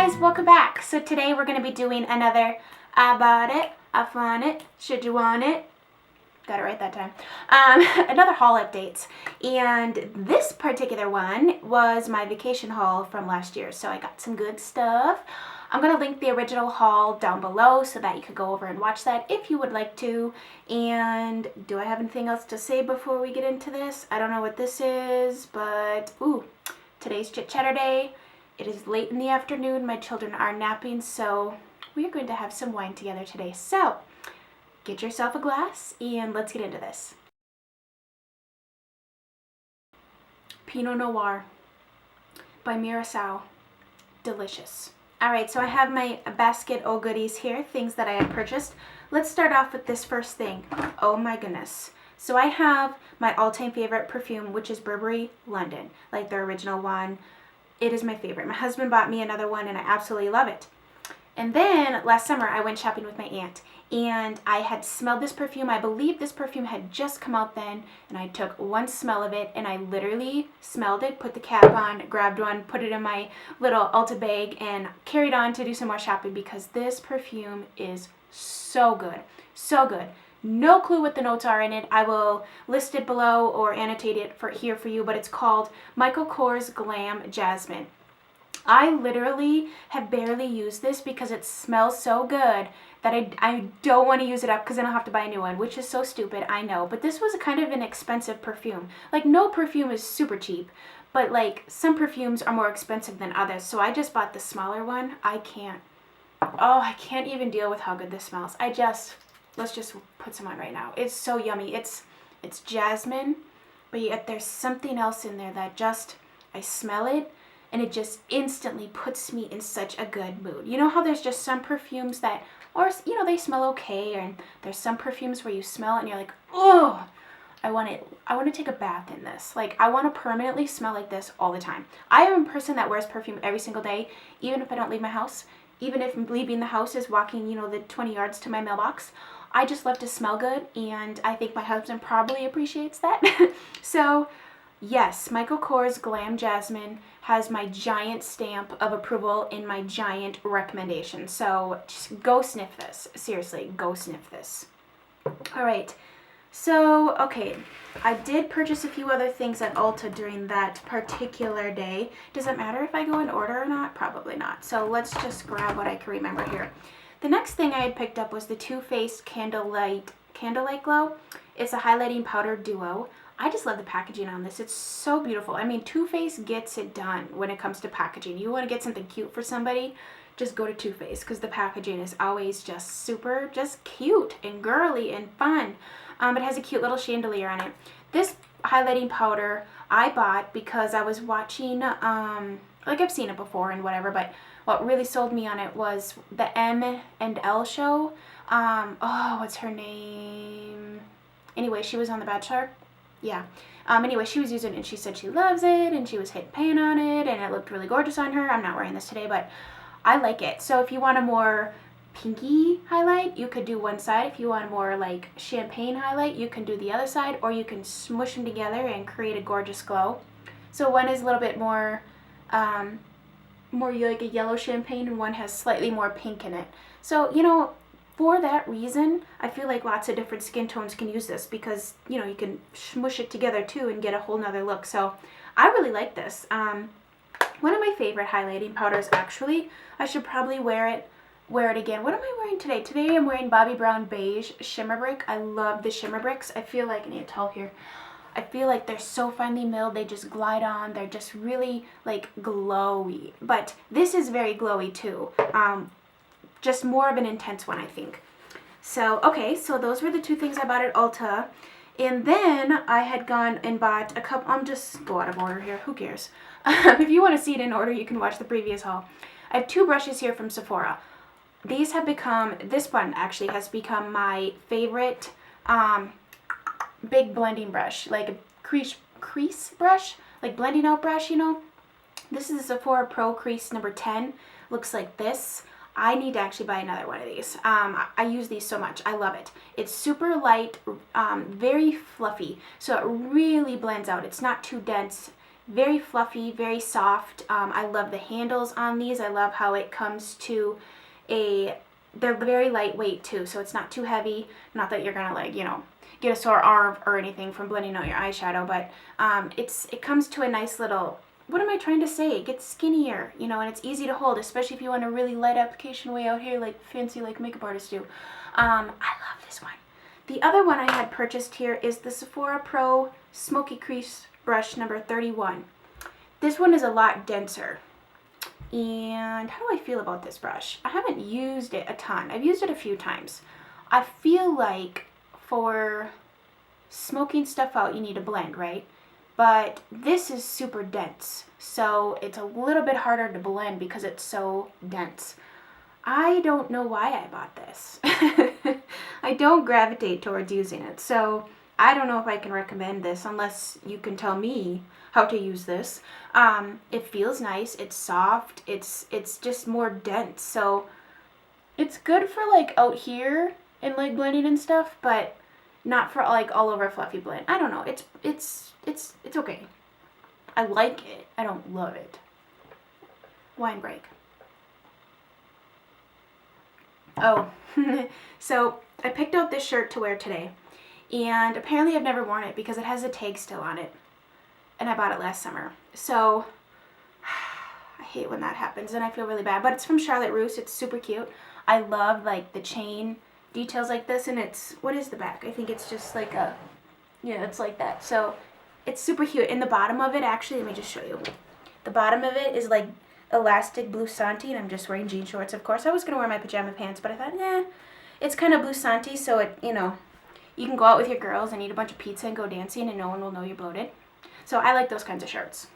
guys, welcome back. So today we're going to be doing another I bought it, I flaunt it, should you want it? Got it right that time. Another haul updates. And this particular one was my vacation haul from last year. So I got some good stuff. I'm going to link the original haul down below so that you could go over and watch that if you would like to. And do I have anything else to say before we get into this? I don't know what this is, but today's Chit-Chaturday. It is late in the afternoon. My children are napping, so we are going to have some wine together today. So get yourself a glass and let's get into this. Pinot Noir by Mirasol. Delicious. Alright, so I have my basket of goodies here, things that I had purchased. Let's start off with this first thing. Oh my goodness. So I have my all-time favorite perfume, which is Burberry London, like their original one. It is my favorite. My husband bought me another one and I absolutely love it. And then last summer I went shopping with my aunt and I had smelled this perfume. I believe this perfume had just come out then, and I took one smell of it and I literally smelled it, put the cap on, grabbed one, put it in my little Ulta bag and carried on to do some more shopping because this perfume is so good. So good. No clue what the notes are in it. I will list it below or annotate it here for you, but it's called Michael Kors Glam Jasmine. I literally have barely used this because it smells so good that I don't want to use it up because then I'll have to buy a new one, which is so stupid, I know. But this was kind of an expensive perfume. Like, no perfume is super cheap, but like some perfumes are more expensive than others. So I just bought the smaller one. I can't even deal with how good this smells. Let's just put some on right now. It's so yummy. It's jasmine, but yet there's something else in there that I smell it and it just instantly puts me in such a good mood. You know how there's just some perfumes that, or they smell okay, and there's some perfumes where you smell it and you're like, oh, I want to take a bath in this. Like, I want to permanently smell like this all the time. I am a person that wears perfume every single day, even if I don't leave my house. Even if leaving the house is walking, the 20 yards to my mailbox. I just love to smell good, and I think my husband probably appreciates that. So, yes, Michael Kors Glam Jasmine has my giant stamp of approval in my giant recommendation. So, just go sniff this. Seriously, go sniff this. All right. So, okay, I did purchase a few other things at Ulta during that particular day. Does it matter if I go in order or not? Probably not. So let's just grab what I can remember here. The next thing I had picked up was the Too Faced Candlelight Glow. It's a highlighting powder duo. I just love the packaging on this. It's so beautiful. I mean, Too Faced gets it done when it comes to packaging. You want to get something cute for somebody, just go to Too Faced because the packaging is always just cute and girly and fun. It has a cute little chandelier on it. This highlighting powder I bought because I was watching, like I've seen it before and whatever, but what really sold me on it was the M and L show. What's her name? Anyway, she was on The Bachelor. Yeah. Anyway, she was using it and she said she loves it and she was hitting pan on it and it looked really gorgeous on her. I'm not wearing this today, but I like it. So if you want a more pinky highlight, you could do one side. If you want a more like champagne highlight, you can do the other side, or you can smush them together and create a gorgeous glow. So one is a little bit more like a yellow champagne, and one has slightly more pink in it. So, for that reason, I feel like lots of different skin tones can use this because, you can smush it together too and get a whole nother look. So I really like this. One of my favorite highlighting powders, actually. I should probably wear it again. What am I wearing today? Today I'm wearing Bobbi Brown Beige Shimmer Brick. I love the shimmer bricks. I feel like, I need a towel here. I feel like they're so finely milled. They just glide on. They're just really like glowy. But this is very glowy too. Just more of an intense one, I think. So, okay, so those were the two things I bought at Ulta. And then I had gone and bought a couple, I'm just go out of order here, who cares? If you want to see it in order, you can watch the previous haul. I have two brushes here from Sephora. This one actually has become my favorite big blending brush, like a crease brush, like blending out brush, This is a Sephora Pro Crease number 10. Looks like this. I need to actually buy another one of these. I use these so much. I love it. It's super light, very fluffy, so it really blends out. It's not too dense, Very fluffy, very soft. I love the handles on these. I love how it comes to they're very lightweight too, so it's not too heavy. Not that you're gonna like, you know, get a sore arm or anything from blending out your eyeshadow, but it comes to a nice little, what am I trying to say? It gets skinnier, you know, and it's easy to hold, especially if you want a really light application way out here, like fancy like makeup artists do. I love this one. The other one I had purchased here is the Sephora Pro Smoky Crease brush number 31. This one is a lot denser. And how do I feel about this brush? I haven't used it a ton. I've used it a few times. I feel like for smoking stuff out, you need a blend, right? But this is super dense, so it's a little bit harder to blend because it's so dense. I don't know why I bought this. I don't gravitate towards using it, so I don't know if I can recommend this unless you can tell me how to use this. It feels nice, it's soft, it's just more dense, so it's good for like out here and like blending and stuff, but not for like all over fluffy blend. I don't know, it's okay. I like it, I don't love it. Wine break. Oh, so I picked out this shirt to wear today, and apparently I've never worn it because it has a tag still on it, and I bought it last summer. So I hate when that happens, and I feel really bad, but it's from Rousse. It's super cute. I love like the chain details like this, and it's, what is the back? I think it's just like a, yeah, it's like that. So it's super cute. In the bottom of it, actually, let me just show you. The bottom of it is like elastic blue Santi, and I'm just wearing jean shorts, of course. I was going to wear my pajama pants, but I thought, nah, it's kind of blue Santi, so it, you know, you can go out with your girls and eat a bunch of pizza and go dancing and no one will know you're bloated. So I like those kinds of shirts.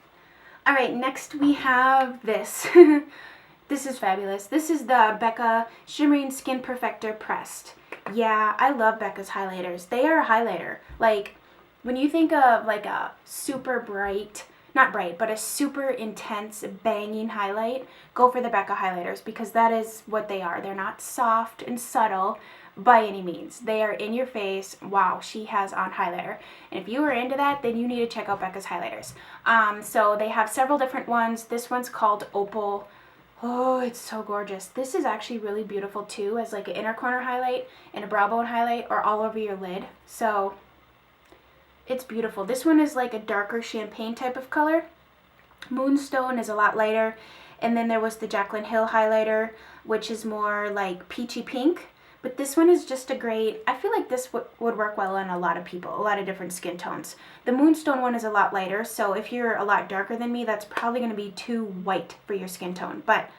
All right, next we have this. This is fabulous. This is the Becca Shimmering Skin Perfector Pressed. Yeah, I love Becca's highlighters. They are a highlighter. Like, when you think of like a super bright, not bright, but a super intense banging highlight, go for the Becca highlighters because that is what they are. They're not soft and subtle by any means. They are in your face. Wow, she has on highlighter. And if you are into that, then you need to check out Becca's highlighters. So they have several different ones. This one's called Opal. Oh, it's so gorgeous. This is actually really beautiful too, as like an inner corner highlight and a brow bone highlight or all over your lid. So it's beautiful. This one is like a darker champagne type of color. Moonstone is a lot lighter. And then there was the Jaclyn Hill highlighter, which is more like peachy pink. But this one is just a great, I feel like this would work well on a lot of people, a lot of different skin tones. The Moonstone one is a lot lighter, so if you're a lot darker than me, that's probably going to be too white for your skin tone. But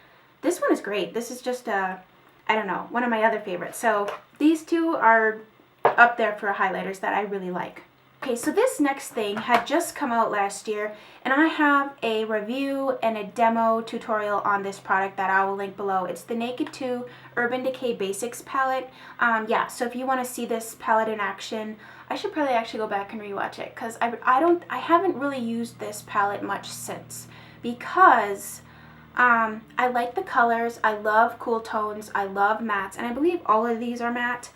this one is great. This is just I don't know, one of my other favorites. So these two are up there for highlighters that I really like. Okay, so this next thing had just come out last year, and I have a review and a demo tutorial on this product that I will link below. It's the Naked 2 Urban Decay Basics palette. Yeah, so if you want to see this palette in action, I should probably actually go back and rewatch it because I haven't really used this palette much since because I like the colors. I love cool tones. I love mattes, and I believe all of these are matte.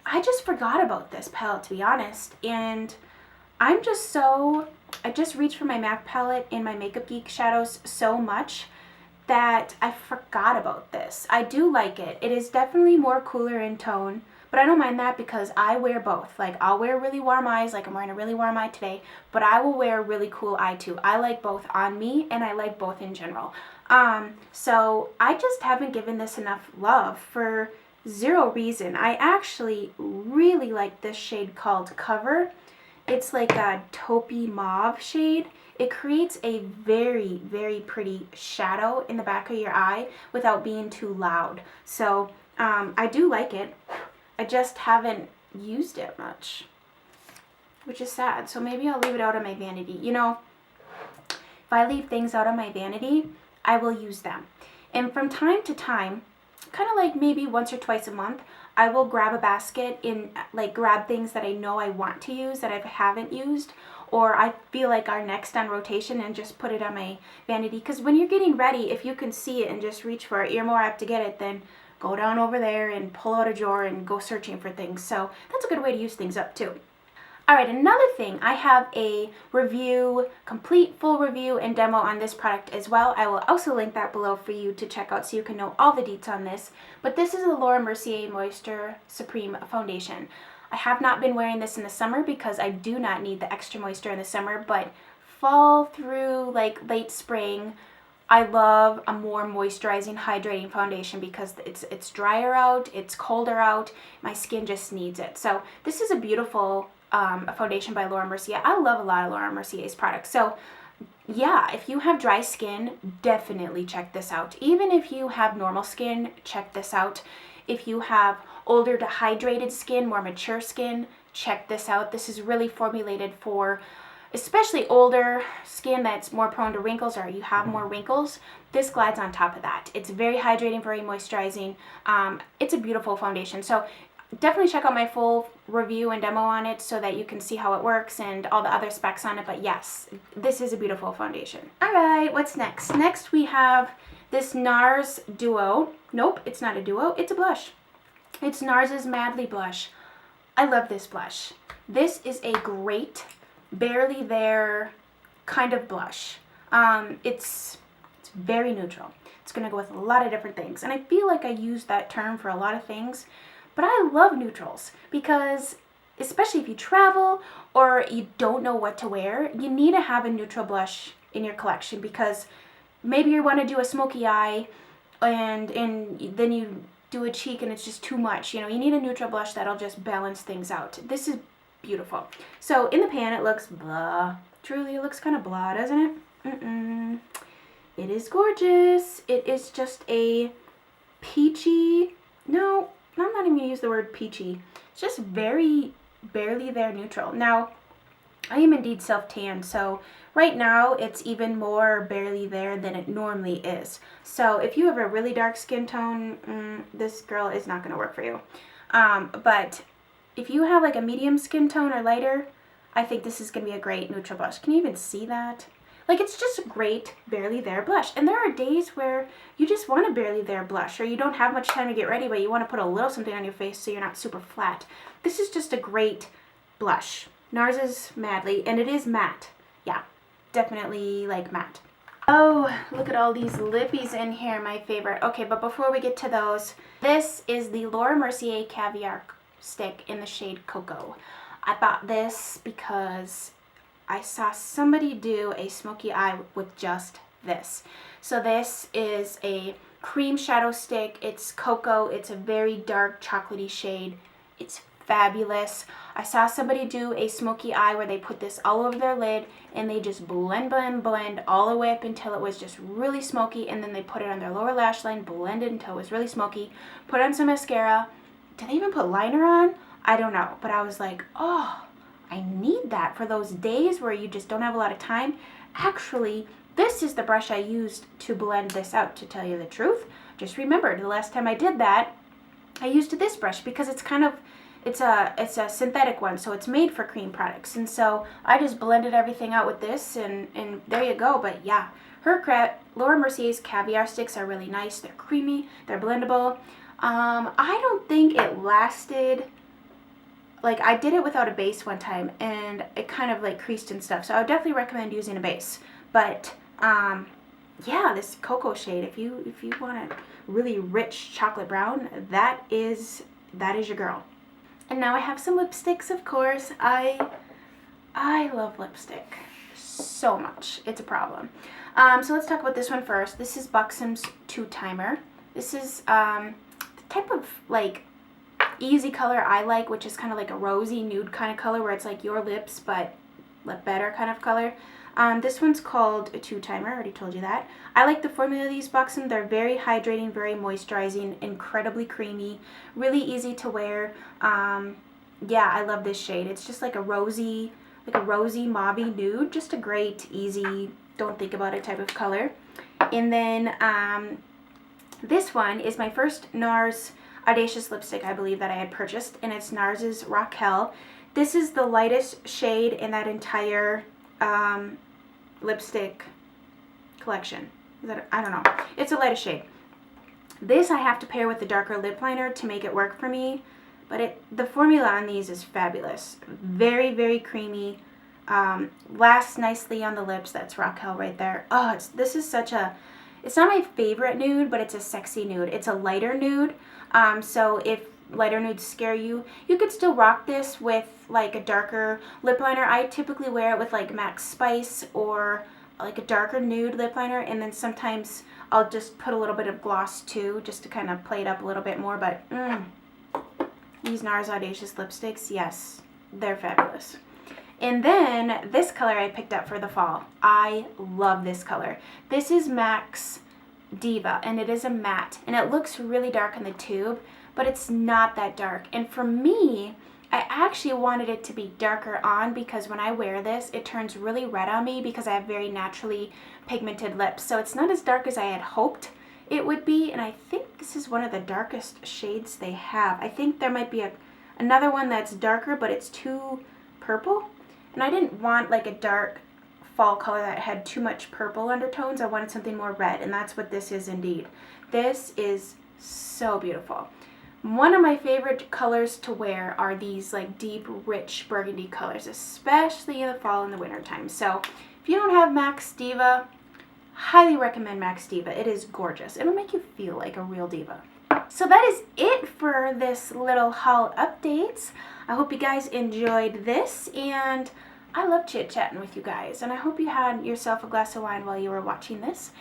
I just forgot about this palette, to be honest, and I just reached for my MAC palette in my Makeup Geek shadows so much that I forgot about this. I do like it. It is definitely more cooler in tone, but I don't mind that because I wear both. Like, I'll wear really warm eyes, like I'm wearing a really warm eye today, but I will wear a really cool eye too. I like both on me, and I like both in general. So I just haven't given this enough love for zero reason. I actually really like this shade called Cover. It's like a taupey mauve shade. It creates a very, very pretty shadow in the back of your eye without being too loud. So I do like it. I just haven't used it much, which is sad. So maybe I'll leave it out of my vanity. You know, if I leave things out of my vanity, I will use them. And from time to time, kind of like maybe once or twice a month, I will grab a basket and like grab things that I know I want to use that I haven't used, or I feel like are next on rotation, and just put it on my vanity. Because when you're getting ready, if you can see it and just reach for it, you're more apt to get it than go down over there and pull out a drawer and go searching for things. So that's a good way to use things up too. Alright, another thing, I have a review, complete full review and demo on this product as well. I will also link that below for you to check out so you can know all the deets on this. But this is the Laura Mercier Moisture Supreme Foundation. I have not been wearing this in the summer because I do not need the extra moisture in the summer, but fall through like late spring, I love a more moisturizing, hydrating foundation because it's drier out, it's colder out, my skin just needs it. So this is a beautiful foundation by Laura Mercier. I love a lot of Laura Mercier's products. So yeah, if you have dry skin, definitely check this out. Even if you have normal skin, check this out. If you have older dehydrated skin, more mature skin, check this out. This is really formulated for especially older skin that's more prone to wrinkles, or you have more wrinkles. This glides on top of that. It's very hydrating, very moisturizing. It's a beautiful foundation. So definitely check out my full review and demo on it so that you can see how it works and all the other specs on it. But yes, this is a beautiful foundation. All right, what's next? Next we have this NARS Duo. Nope, it's not a duo, it's a blush. It's NARS's Madly Blush. I love this blush. This is a great barely there kind of blush. It's very neutral. It's gonna go with a lot of different things. And I feel like I use that term for a lot of things. But I love neutrals because, especially if you travel or you don't know what to wear, you need to have a neutral blush in your collection because maybe you want to do a smoky eye and then you do a cheek and it's just too much. You know, you need a neutral blush that'll just balance things out. This is beautiful. So in the pan it looks blah. Truly, it looks kind of blah, doesn't it? It is gorgeous. It is just a peachy, no, I'm not even going to use the word peachy. It's just very barely there neutral. Now, I am indeed self-tanned, so right now it's even more barely there than it normally is. So if you have a really dark skin tone, this girl is not going to work for you. But if you have like a medium skin tone or lighter, I think this is going to be a great neutral blush. Can you even see that? Like, it's just a great barely there blush. And there are days where you just want a barely there blush, or you don't have much time to get ready, but you want to put a little something on your face so you're not super flat. This is just a great blush. NARS's Madly, and it is matte. Yeah, definitely like matte. Oh, look at all these lippies in here, my favorite. Okay, but before we get to those, this is the Laura Mercier Caviar Stick in the shade Cocoa. I bought this because I saw somebody do a smoky eye with just this. So this is a cream shadow stick. It's cocoa. It's a very dark chocolatey shade. It's fabulous. I saw somebody do a smoky eye where they put this all over their lid and they just blend all the way up until it was just really smoky, and then they put it on their lower lash line, blended until it was really smoky, put on some mascara. Did they even put liner on? I don't know, but I was like, oh, I need that for those days where you just don't have a lot of time. Actually, this is the brush I used to blend this out, to tell you the truth. Just remembered the last time I did that, I used this brush because it's kind of, it's a synthetic one, so it's made for cream products. And so I just blended everything out with this, and there you go. But yeah, Laura Mercier's Caviar sticks are really nice. They're creamy, they're blendable. I don't think it lasted. Like, I did it without a base one time, and it kind of, like, creased and stuff. So I would definitely recommend using a base. But, yeah, this cocoa shade, if you want a really rich chocolate brown, that is your girl. And now I have some lipsticks, of course. I love lipstick so much. It's a problem. So let's talk about this one first. This is Buxom's 2-timer. This is the type of, like, easy color I like, which is kind of like a rosy nude kind of color where it's like your lips but lip better kind of color. This one's called a 2-timer. I already told you that. I like the formula of these Buxom. They're very hydrating, very moisturizing, incredibly creamy, really easy to wear. Yeah, I love this shade. It's just like a rosy mauvey nude, just a great, easy, don't think about it type of color. And then this one is my first NARS Audacious lipstick, I believe, that I had purchased, and it's NARS's Raquel. This is the lightest shade in that entire lipstick collection. I don't know. It's the lightest shade. This I have to pair with the darker lip liner to make it work for me, But the formula on these is fabulous. Very, very creamy. Lasts nicely on the lips. That's Raquel right there. Oh, this is such a, it's not my favorite nude, but it's a sexy nude. It's a lighter nude. So if lighter nudes scare you, you could still rock this with like a darker lip liner. I typically wear it with like Max Spice or like a darker nude lip liner, and then sometimes I'll just put a little bit of gloss too, just to kind of play it up a little bit more. But these NARS Audacious lipsticks, yes, they're fabulous. And then this color I picked up for the fall. I love this color. This is MAC Diva, and it is a matte, and it looks really dark in the tube, but it's not that dark. And for me, I actually wanted it to be darker on, because when I wear this, it turns really red on me because I have very naturally pigmented lips. So it's not as dark as I had hoped it would be, and I think this is one of the darkest shades they have. I think there might be another one that's darker, but it's too purple. And I didn't want like a dark fall color that had too much purple undertones. I wanted something more red, and that's what this is indeed. This is so beautiful. One of my favorite colors to wear are these like deep, rich burgundy colors, especially in the fall and the winter time. So if you don't have MAC Diva, highly recommend MAC Diva. It is gorgeous. It'll make you feel like a real diva. So that is it for this little haul updates. I hope you guys enjoyed this, and I love chit-chatting with you guys, and I hope you had yourself a glass of wine while you were watching this.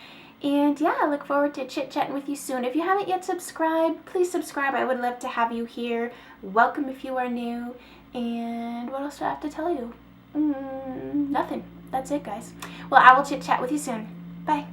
And yeah, I look forward to chit-chatting with you soon. If you haven't yet subscribed, please subscribe. I would love to have you here. Welcome if you are new. And what else do I have to tell you? Nothing. That's it, guys. Well, I will chit-chat with you soon. Bye.